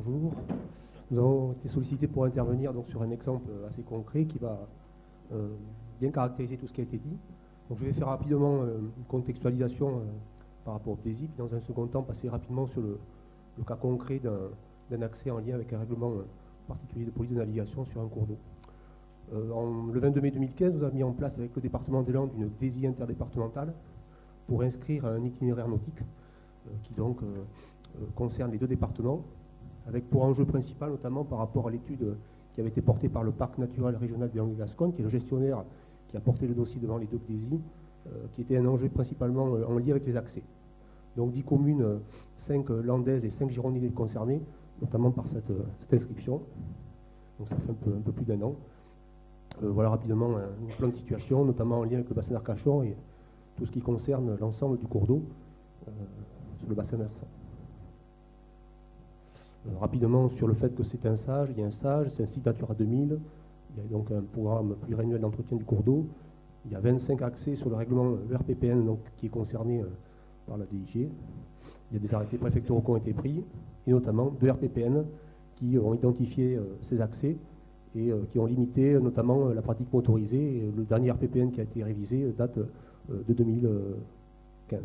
Bonjour. Nous avons été sollicités pour intervenir donc, sur un exemple assez concret qui va bien caractériser tout ce qui a été dit. Donc, je vais faire rapidement une contextualisation par rapport au TESI, puis dans un second temps passer rapidement sur le cas concret d'un accès en lien avec un règlement particulier de police de navigation sur un cours d'eau. Le 22 mai 2015, nous avons mis en place avec le département des Landes une DESI interdépartementale pour inscrire un itinéraire nautique qui donc concerne les deux départements, avec pour enjeu principal notamment par rapport à l'étude qui avait été portée par le Parc naturel régional des Landes de Gascogne, qui est le gestionnaire qui a porté le dossier devant les deux DESI, qui était un enjeu principalement en lien avec les accès. Donc 10 communes, 5 landaises et 5 girondines concernées, notamment par cette inscription. Donc ça fait un peu plus d'un an. Voilà rapidement un plan de situation, notamment en lien avec le bassin d'Arcachon et tout ce qui concerne l'ensemble du cours d'eau sur le bassin versant. Rapidement sur le fait que c'est un SAGE, il y a un SAGE, c'est un site Natura 2000, il y a donc un programme pluriannuel d'entretien du cours d'eau, il y a 25 accès sur le règlement ERPPN donc, qui est concerné par la DIG, il y a des arrêtés préfectoraux qui ont été pris, et notamment 2 RPPN qui ont identifié ces accès et qui ont limité notamment la pratique motorisée. Et le dernier RPPN qui a été révisé date de 2015.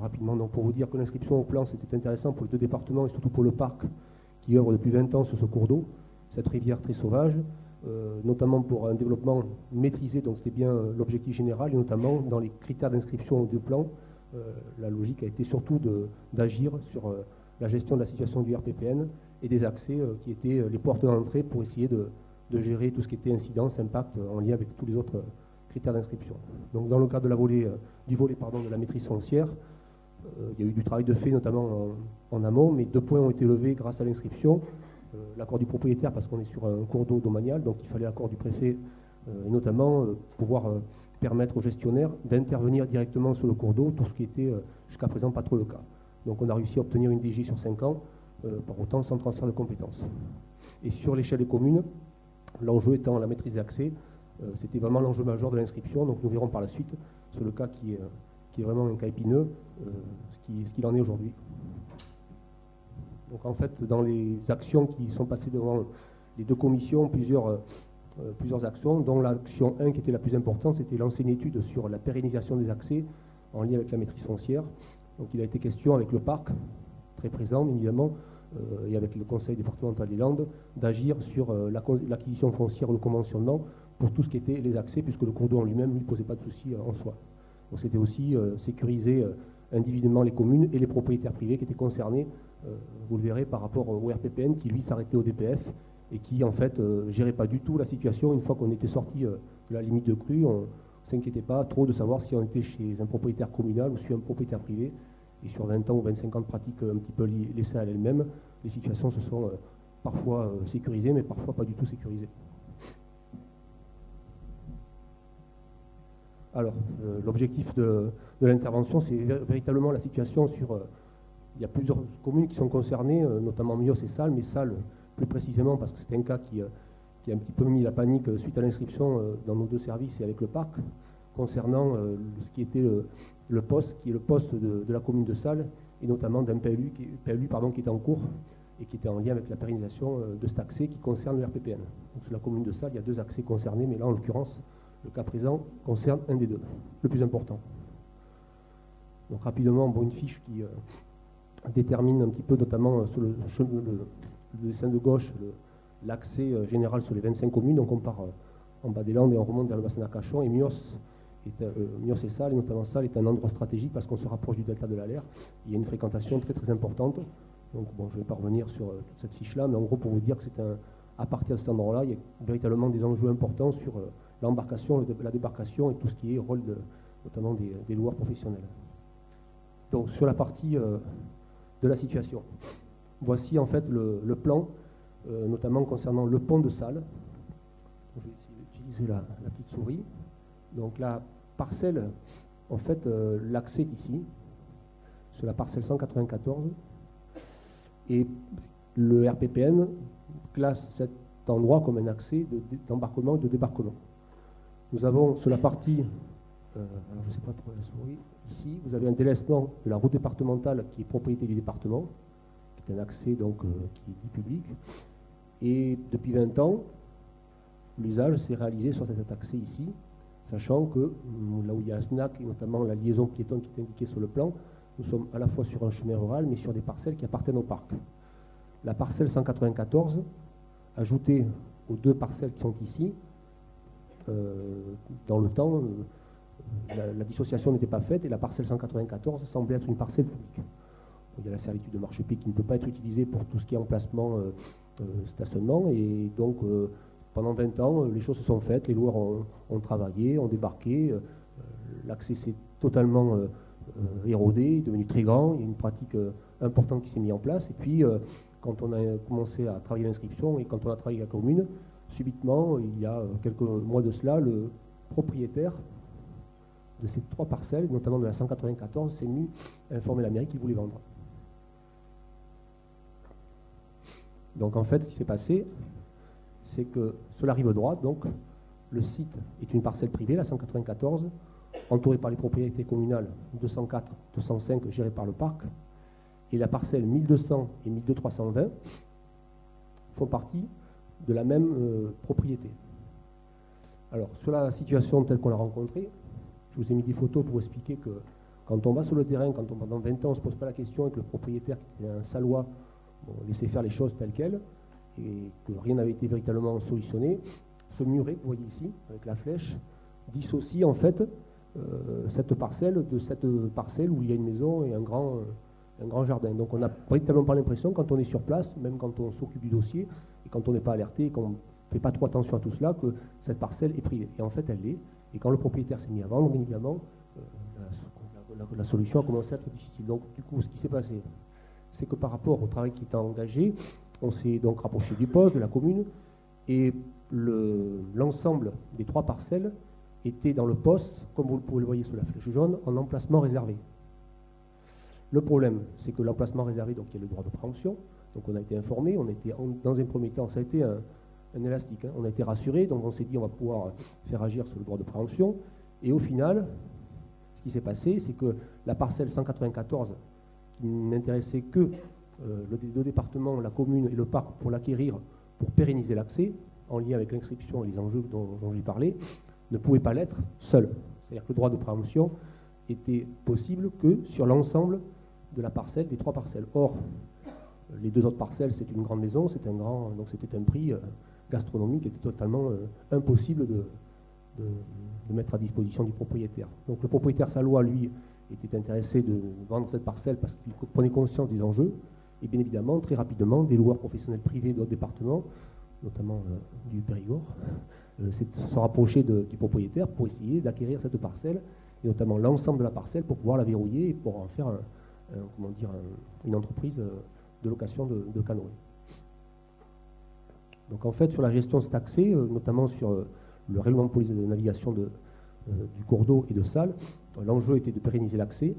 Rapidement, donc, pour vous dire que l'inscription au plan, c'était intéressant pour les deux départements et surtout pour le parc qui œuvre depuis 20 ans sur ce cours d'eau, cette rivière très sauvage, notamment pour un développement maîtrisé, donc c'était bien l'objectif général, et notamment dans les critères d'inscription du plan, la logique a été surtout d'agir sur la gestion de la situation du RPPN et des accès qui étaient les portes d'entrée pour essayer de gérer tout ce qui était incidence, impact en lien avec tous les autres critères d'inscription. Donc dans le cadre de du volet de la maîtrise foncière, il y a eu du travail de fait notamment en amont, mais 2 points ont été levés grâce à l'inscription. L'accord du propriétaire parce qu'on est sur un cours d'eau domanial, donc il fallait l'accord du préfet et notamment pouvoir permettre aux gestionnaires d'intervenir directement sur le cours d'eau, tout ce qui était jusqu'à présent pas trop le cas. Donc on a réussi à obtenir une DG sur 5 ans, par autant sans transfert de compétences. Et sur l'échelle des communes, l'enjeu étant la maîtrise d'accès, c'était vraiment l'enjeu majeur de l'inscription, donc nous verrons par la suite sur le cas qui est vraiment un cas épineux, ce qu'il en est aujourd'hui. Donc en fait, dans les actions qui sont passées devant les 2 commissions, plusieurs actions, dont l'action 1 qui était la plus importante, c'était lancer une étude sur la pérennisation des accès en lien avec la maîtrise foncière. Donc il a été question avec le parc, très présent évidemment, et avec le conseil départemental des Landes, d'agir sur l'acquisition foncière ou le conventionnement pour tout ce qui était les accès, puisque le cours d'eau en lui-même ne posait pas de souci en soi. Donc c'était aussi sécuriser individuellement les communes et les propriétaires privés qui étaient concernés, vous le verrez, par rapport au RPPN qui lui s'arrêtait au DPF et qui en fait gérait pas du tout la situation. Une fois qu'on était sorti de la limite de crue, on ne s'inquiétait pas trop de savoir si on était chez un propriétaire communal ou sur un propriétaire privé. Et sur 20 ans ou 25 ans de pratique un petit peu laissée à elle-même, les situations se sont parfois sécurisées, mais parfois pas du tout sécurisées. Alors, l'objectif de l'intervention, c'est véritablement la situation sur... il y a plusieurs communes qui sont concernées, notamment Mios et Salles, mais Salles plus précisément parce que c'est un cas qui a un petit peu mis la panique suite à l'inscription dans nos 2 services et avec le parc, concernant ce qui était le poste, qui est le poste de la commune de Salles, et notamment d'un PLU qui est en cours et qui était en lien avec la pérennisation de cet accès qui concerne le RPPN. Donc sur la commune de Salles, il y a 2 accès concernés, mais là en l'occurrence, le cas présent concerne un des 2, le plus important. Donc rapidement, une fiche qui détermine un petit peu, notamment sur le dessin de gauche, l'accès général sur les 25 communes. Donc on part en bas des Landes et on remonte vers le bassin d'Arcachon. Et Mios et Salles, et notamment Salles, est un endroit stratégique parce qu'on se rapproche du delta de l'Aller. Il y a une fréquentation très très importante. Donc bon, je ne vais pas revenir sur toute cette fiche-là, mais en gros pour vous dire que c'est à partir de cet endroit-là, il y a véritablement des enjeux importants sur l'embarcation, la débarcation et tout ce qui est rôle notamment des loueurs professionnels. Donc sur la partie de la situation, voici en fait le plan, notamment concernant le pont de Salles. Je vais essayer d'utiliser la petite souris. Donc la parcelle, en fait, l'accès est ici, sur la parcelle 194, et le RPPN classe cet endroit comme un accès d'embarquement et de débarquement. Nous avons sur la partie, alors je ne sais pas trop la souris, ici, vous avez un délaissement de la route départementale qui est propriété du département, qui c'est un accès donc, qui est dit public. Et depuis 20 ans, l'usage s'est réalisé sur cet accès ici, sachant que là où il y a un snack, et notamment la liaison piétonne qui est indiquée sur le plan, nous sommes à la fois sur un chemin rural, mais sur des parcelles qui appartiennent au parc. La parcelle 194, ajoutée aux 2 parcelles qui sont ici, dans le temps, la dissociation n'était pas faite et la parcelle 194 semblait être une parcelle publique. Il y a la servitude de marchepied qui ne peut pas être utilisée pour tout ce qui est emplacement, stationnement, et donc pendant 20 ans, les choses se sont faites, les loueurs ont travaillé, ont débarqué, l'accès s'est totalement érodé, devenu très grand, il y a une pratique importante qui s'est mise en place, et puis quand on a commencé à travailler l'inscription et quand on a travaillé la commune, subitement, il y a quelques mois de cela, le propriétaire de ces 3 parcelles, notamment de la 194, s'est mis à informer la mairie qu'il voulait vendre. Donc en fait, ce qui s'est passé, c'est que sur la rive droite, donc, le site est une parcelle privée, la 194, entourée par les propriétés communales 204, 205 gérées par le parc, et la parcelle 1200 et 12320 font partie de la même propriété. Alors, sur la situation telle qu'on l'a rencontrée, je vous ai mis des photos pour expliquer que quand on va sur le terrain, quand on pendant 20 ans on ne se pose pas la question et que le propriétaire, qui est un Salois, laissait faire les choses telles quelles, et que rien n'avait été véritablement solutionné, ce muret, vous voyez ici, avec la flèche, dissocie en fait cette parcelle de cette parcelle où il y a une maison et un grand jardin. Donc on n'a véritablement pas l'impression, quand on est sur place, même quand on s'occupe du dossier, et quand on n'est pas alerté, et qu'on ne fait pas trop attention à tout cela, que cette parcelle est privée. Et en fait, elle l'est. Et quand le propriétaire s'est mis à vendre, bien évidemment, la solution a commencé à être difficile. Donc du coup, ce qui s'est passé, c'est que par rapport au travail qui était engagé, on s'est donc rapproché du poste, de la commune, et l'ensemble des 3 parcelles était dans le poste, comme vous pouvez le voir sur la flèche jaune, en emplacement réservé. Le problème, c'est que l'emplacement réservé, donc il y a le droit de préemption, donc on a été informé, on était dans un premier temps, ça a été un élastique, hein, on a été rassuré, donc on s'est dit on va pouvoir faire agir sur le droit de préemption, et au final, ce qui s'est passé, c'est que la parcelle 194, qui n'intéressait que le département, la commune et le parc pour l'acquérir, pour pérenniser l'accès, en lien avec l'inscription et les enjeux dont j'ai parlé, ne pouvait pas l'être seul. C'est-à-dire que le droit de préemption était possible que sur l'ensemble de la parcelle, des 3 parcelles. Or, les 2 autres parcelles, c'est une grande maison, donc c'était un prix gastronomique qui était totalement impossible de mettre à disposition du propriétaire. Donc le propriétaire salois, lui, était intéressé de vendre cette parcelle parce qu'il prenait conscience des enjeux, et bien évidemment, très rapidement, des loueurs professionnels privés d'autres départements, notamment du Périgord, se rapprocher du propriétaire pour essayer d'acquérir cette parcelle, et notamment l'ensemble de la parcelle pour pouvoir la verrouiller et pour en faire une entreprise de location de canoës. Donc en fait, sur la gestion de cet accès, notamment sur le règlement de police de navigation du cours d'eau et de Salles, l'enjeu était de pérenniser l'accès.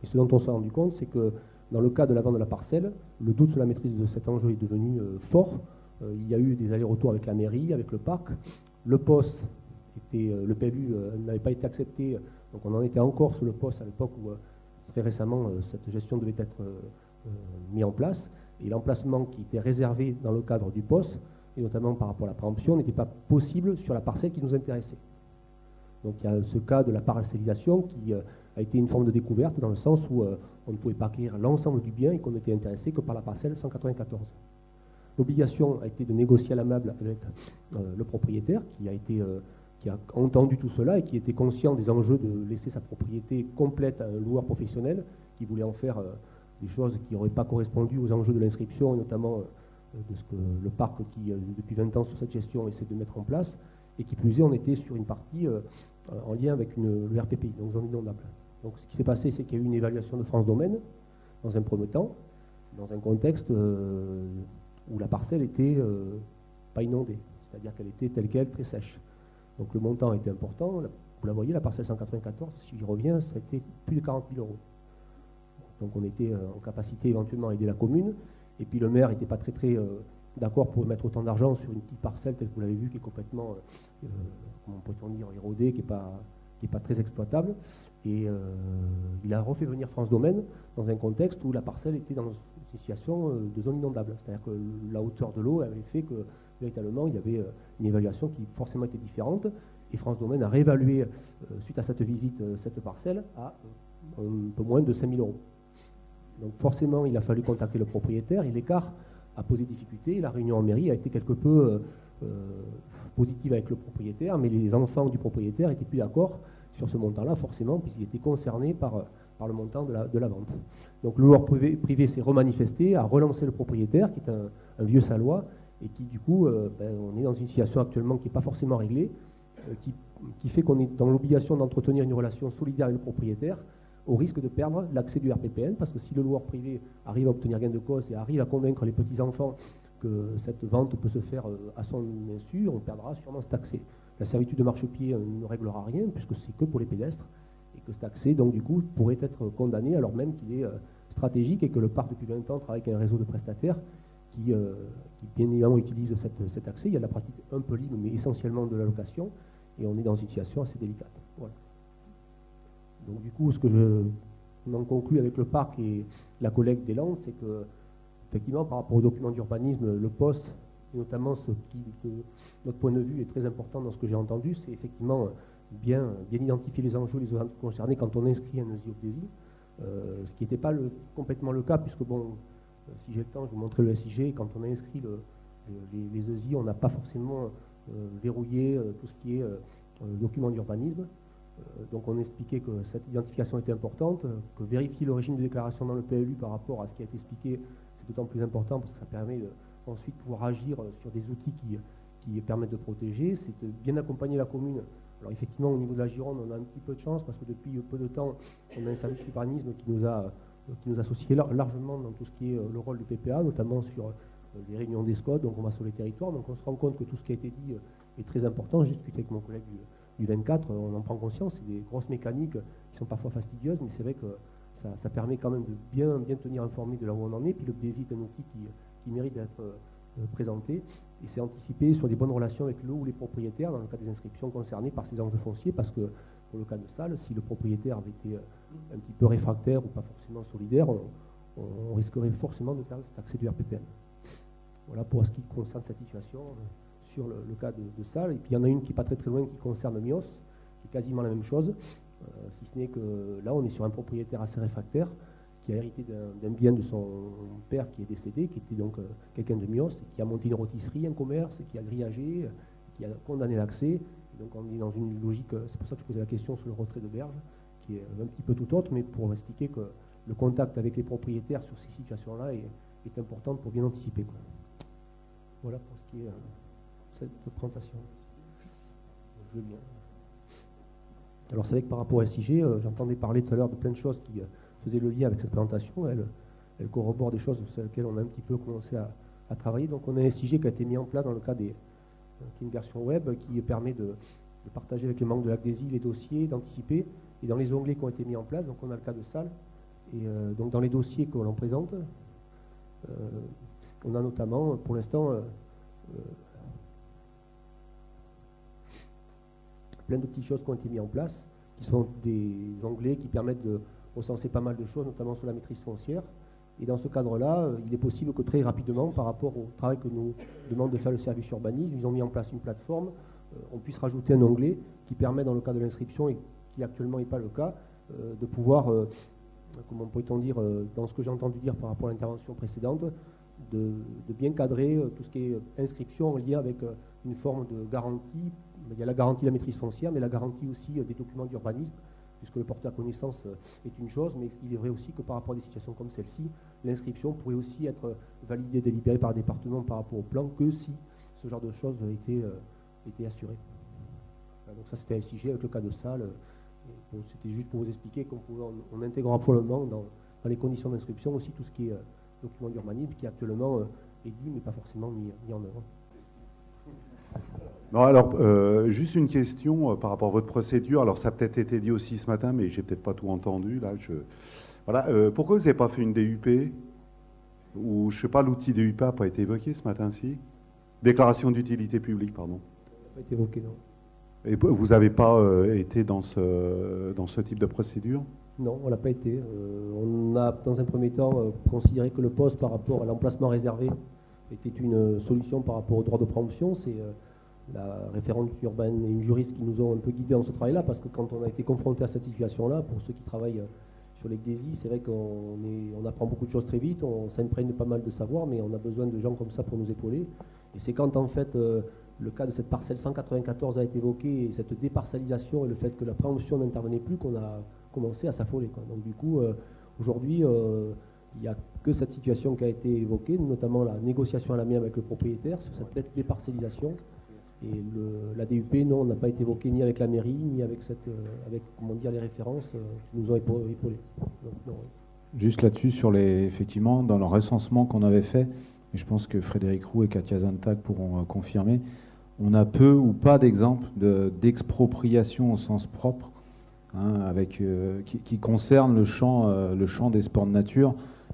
Et ce dont on s'est rendu compte, c'est que dans le cas de la vente de la parcelle, le doute sur la maîtrise de cet enjeu est devenu fort. Il y a eu des allers-retours avec la mairie, avec le parc. Le POS, le PLU n'avait pas été accepté, donc on en était encore sur le POS à l'époque où très récemment cette gestion devait être mise en place. Et l'emplacement qui était réservé dans le cadre du POS, et notamment par rapport à la préemption, n'était pas possible sur la parcelle qui nous intéressait. Donc il y a ce cas de la parcellisation qui a été une forme de découverte dans le sens où on ne pouvait pas acquérir l'ensemble du bien et qu'on n'était intéressé que par la parcelle 194. L'obligation a été de négocier à l'amiable avec le propriétaire qui a entendu tout cela et qui était conscient des enjeux de laisser sa propriété complète à un loueur professionnel qui voulait en faire des choses qui n'auraient pas correspondu aux enjeux de l'inscription et notamment de ce que le parc qui, depuis 20 ans sur cette gestion, essaie de mettre en place. Et qui plus est, on était sur une partie en lien avec le RPPI, donc zone inondable. Donc ce qui s'est passé, c'est qu'il y a eu une évaluation de France Domaine, dans un premier temps, dans un contexte où la parcelle était pas inondée, c'est-à-dire qu'elle était telle qu'elle, très sèche. Donc le montant était important. Vous la voyez, la parcelle 194, si j'y reviens, ça a été plus de 40 000 €. Donc on était en capacité éventuellement à aider la commune, et puis le maire n'était pas très d'accord pour mettre autant d'argent sur une petite parcelle telle que vous l'avez vu, qui est complètement, comment peut-on dire, érodée, qui n'est n'est pas très exploitable. Et il a refait venir France Domaine dans un contexte où la parcelle était dans une situation de zone inondable. C'est-à-dire que la hauteur de l'eau avait fait que véritablement il y avait une évaluation qui forcément était différente. Et France Domaine a réévalué, suite à cette visite, cette parcelle à un peu moins de 5 000 €. Donc forcément, il a fallu contacter le propriétaire et l'écart a posé difficulté. La réunion en mairie a été quelque peu positive avec le propriétaire, mais les enfants du propriétaire n'étaient plus d'accord sur ce montant-là, forcément, puisqu'ils étaient concernés par le montant de la vente. Donc le loueur privé s'est remanifesté, a relancé le propriétaire, qui est un vieux Salois, et qui du coup, on est dans une situation actuellement qui n'est pas forcément réglée, qui fait qu'on est dans l'obligation d'entretenir une relation solidaire avec le propriétaire, au risque de perdre l'accès du RPPN, parce que si le loueur privé arrive à obtenir gain de cause et arrive à convaincre les petits-enfants que cette vente peut se faire à son insu, on perdra sûrement cet accès. La servitude de marchepied ne réglera rien, puisque c'est que pour les pédestres, et que cet accès, donc du coup, pourrait être condamné, alors même qu'il est stratégique et que le parc, depuis 20 ans, travaille avec un réseau de prestataires qui bien évidemment utilise cet accès. Il y a de la pratique un peu libre, mais essentiellement de la location, et on est dans une situation assez délicate. Voilà. Donc du coup, ce que je en conclus avec le parc et la collecte des landes, c'est que, effectivement, par rapport aux documents d'urbanisme, le poste, et notamment ce qui, de notre point de vue, est très important dans ce que j'ai entendu, c'est effectivement bien identifier les enjeux, les zones concernées quand on inscrit un ESI ou DESI, ce qui n'était pas complètement le cas, puisque bon, si j'ai le temps, je vous montrerai le SIG, quand on a inscrit les ESI, on n'a pas forcément verrouillé tout ce qui est document d'urbanisme. Donc on expliquait que cette identification était importante, que vérifier le régime de déclaration dans le PLU par rapport à ce qui a été expliqué, c'est d'autant plus important parce que ça permet ensuite pouvoir agir sur des outils qui permettent de protéger. C'est de bien accompagner la commune. Alors effectivement, au niveau de la Gironde, on a un petit peu de chance parce que depuis peu de temps, on a un service d'urbanisme qui nous associe largement dans tout ce qui est le rôle du PPA, notamment sur les réunions des SCOT, donc on va sur les territoires. Donc on se rend compte que tout ce qui a été dit est très important. J'ai discuté avec mon collègue du 24, on en prend conscience, c'est des grosses mécaniques qui sont parfois fastidieuses, mais c'est vrai que ça permet quand même de bien tenir informé de là où on en est. Puis le DESI est un outil qui mérite d'être présenté, et c'est anticiper sur des bonnes relations avec le ou les propriétaires dans le cas des inscriptions concernées par ces enjeux fonciers, parce que pour le cas de salle, si le propriétaire avait été un petit peu réfractaire ou pas forcément solidaire, on risquerait forcément de perdre cet accès du RPPN. Voilà pour ce qui concerne cette situation sur le cas de salle. Et puis il y en a une qui n'est pas très loin, qui concerne Mios, qui est quasiment la même chose, si ce n'est que là on est sur un propriétaire assez réfractaire qui a hérité d'un bien de son père qui est décédé, qui était donc quelqu'un de Mios, qui a monté une rôtisserie, un commerce, qui a grillagé, qui a condamné l'accès. Donc on est dans une logique, c'est pour ça que je posais la question sur le retrait de berge, qui est un petit peu tout autre, mais pour expliquer que le contact avec les propriétaires sur ces situations-là est important pour bien anticiper, quoi. Voilà pour ce qui est cette présentation. Je veux bien. Alors c'est vrai que par rapport à SIG, j'entendais parler tout à l'heure de plein de choses qui faisaient le lien avec cette présentation. Elle corrobore des choses sur lesquelles on a un petit peu commencé à travailler. Donc on a un SIG qui a été mis en place dans le cadre qui est une version web qui permet de partager avec les membres de l'ACDESI les dossiers, d'anticiper. Et dans les onglets qui ont été mis en place, donc on a le cas de salle. Et donc dans les dossiers que l'on présente, on a notamment, pour l'instant, plein de petites choses qui ont été mises en place, qui sont des onglets qui permettent de recenser pas mal de choses, notamment sur la maîtrise foncière. Et dans ce cadre-là, il est possible que très rapidement, par rapport au travail que nous demande de faire le service urbanisme, ils ont mis en place une plateforme, on puisse rajouter un onglet qui permet, dans le cas de l'inscription, et qui actuellement n'est pas le cas, de pouvoir, comment pourrait-on dire, dans ce que j'ai entendu dire par rapport à l'intervention précédente, de bien cadrer tout ce qui est inscription en lien avec une forme de garantie. Il y a la garantie de la maîtrise foncière, mais la garantie aussi des documents d'urbanisme, puisque le porter à connaissance est une chose, mais il est vrai aussi que par rapport à des situations comme celle-ci, l'inscription pourrait aussi être validée, délibérée par le département par rapport au plan, que si ce genre de choses était assuré. Donc ça c'était un SIG avec le cas de salle. C'était juste pour vous expliquer qu'on intégrera probablement dans les conditions d'inscription aussi tout ce qui est document d'urbanisme qui actuellement est dit mais pas forcément mis en œuvre. Non, alors, juste une question par rapport à votre procédure. Alors, ça a peut-être été dit aussi ce matin, mais j'ai peut-être pas tout entendu. Là, voilà. Pourquoi vous n'avez pas fait une DUP? Ou, je sais pas, l'outil DUP n'a pas été évoqué ce matin-ci? Déclaration d'utilité publique, pardon. Ça n'a pas été évoqué, non. Et vous n'avez pas été dans ce type de procédure? Non, on n'a pas été. On a, dans un premier temps, considéré que le poste, par rapport à l'emplacement réservé, était une solution par rapport au droit de préemption. C'est la référente urbaine et une juriste qui nous ont un peu guidés dans ce travail-là, parce que quand on a été confronté à cette situation-là, pour ceux qui travaillent sur les DESI, c'est vrai qu'on apprend beaucoup de choses très vite, on s'imprègne pas mal de savoir, mais on a besoin de gens comme ça pour nous épauler. Et c'est quand, en fait, le cas de cette parcelle 194 a été évoqué, et cette déparcellisation et le fait que la préemption n'intervenait plus, qu'on a commencé à s'affoler. Donc du coup, aujourd'hui, il n'y a que cette situation qui a été évoquée, notamment la négociation à l'amiable avec le propriétaire sur cette déparcellisation. Et la DUP, non, n'a pas été évoquée ni avec la mairie, ni avec, comment dire, les références qui nous ont épaulés. Donc, non, oui. Juste là-dessus, effectivement, dans le recensement qu'on avait fait, et je pense que Frédéric Roux et Katia Zantag pourront confirmer, on a peu ou pas d'exemples d'expropriation au sens propre, hein, qui concerne le champ des sports de nature.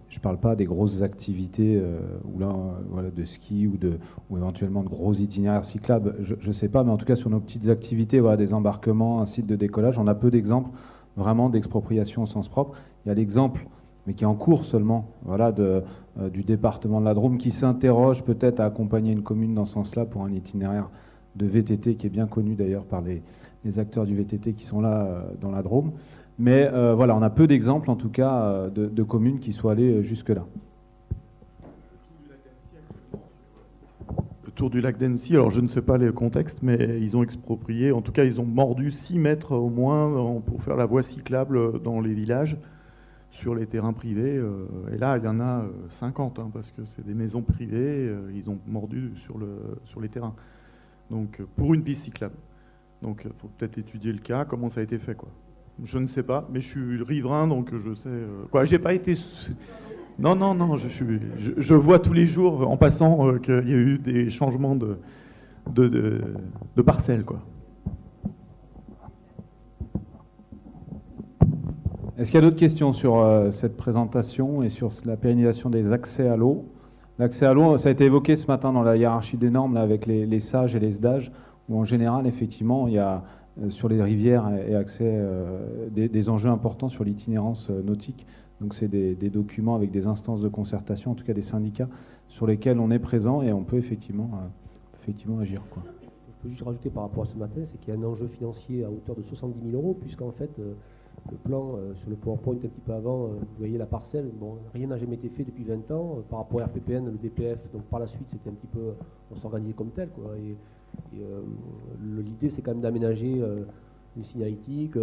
Je ne parle pas des grosses activités voilà, de ski ou éventuellement de gros itinéraires cyclables, je ne sais pas, mais en tout cas sur nos petites activités, voilà, des embarquements, un site de décollage, on a peu d'exemples vraiment d'expropriation au sens propre. Il y a l'exemple, mais qui est en cours seulement, voilà, du département de la Drôme, qui s'interroge peut-être à accompagner une commune dans ce sens-là pour un itinéraire de VTT qui est bien connu d'ailleurs par les acteurs du VTT qui sont là dans la Drôme. Mais voilà, on a peu d'exemples en tout cas de communes qui soient allées jusque-là. Le tour du lac d'Annecy, alors je ne sais pas les contextes, mais ils ont exproprié, en tout cas ils ont mordu 6 mètres au moins pour faire la voie cyclable dans les villages, sur les terrains privés. Et là, il y en a 50, hein, parce que c'est des maisons privées, ils ont mordu sur les terrains. Donc pour une piste cyclable. Donc il faut peut-être étudier le cas, comment ça a été fait, quoi. Je ne sais pas, mais je suis riverain, donc je sais... quoi, j'ai pas été... Non, je vois tous les jours, en passant, qu'il y a eu des changements de parcelles, quoi. Est-ce qu'il y a d'autres questions sur cette présentation et sur la pérennisation des accès à l'eau? L'accès à l'eau, ça a été évoqué ce matin dans la hiérarchie des normes là, avec les SAGE et les SDAGE, où en général, effectivement, il y a sur les rivières et accès des enjeux importants sur l'itinérance nautique. Donc c'est des documents avec des instances de concertation, en tout cas des syndicats, sur lesquels on est présent et on peut effectivement agir, quoi. Je peux juste rajouter par rapport à ce matin, c'est qu'il y a un enjeu financier à hauteur de 70 000 €, puisqu'en fait, le plan, sur le PowerPoint un petit peu avant, vous voyez la parcelle, bon, rien n'a jamais été fait depuis 20 ans, par rapport à RPPN, le DPF, donc par la suite c'était un petit peu, on s'organisait comme tel, quoi. Et l'idée c'est quand même d'aménager une signalétique,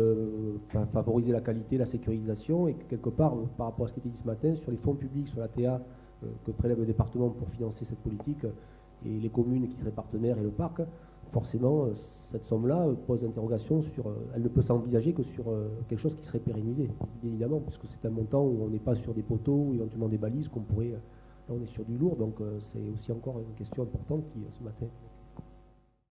favoriser la qualité, la sécurisation, et quelque part, par rapport à ce qui était dit ce matin, sur les fonds publics, sur la TA que prélève le département pour financer cette politique, et les communes qui seraient partenaires et le parc, forcément, cette somme-là pose interrogation sur... elle ne peut s'envisager que sur quelque chose qui serait pérennisé, bien évidemment, puisque c'est un montant où on n'est pas sur des poteaux ou éventuellement des balises qu'on pourrait... Là, on est sur du lourd, donc c'est aussi encore une question importante qui, ce matin...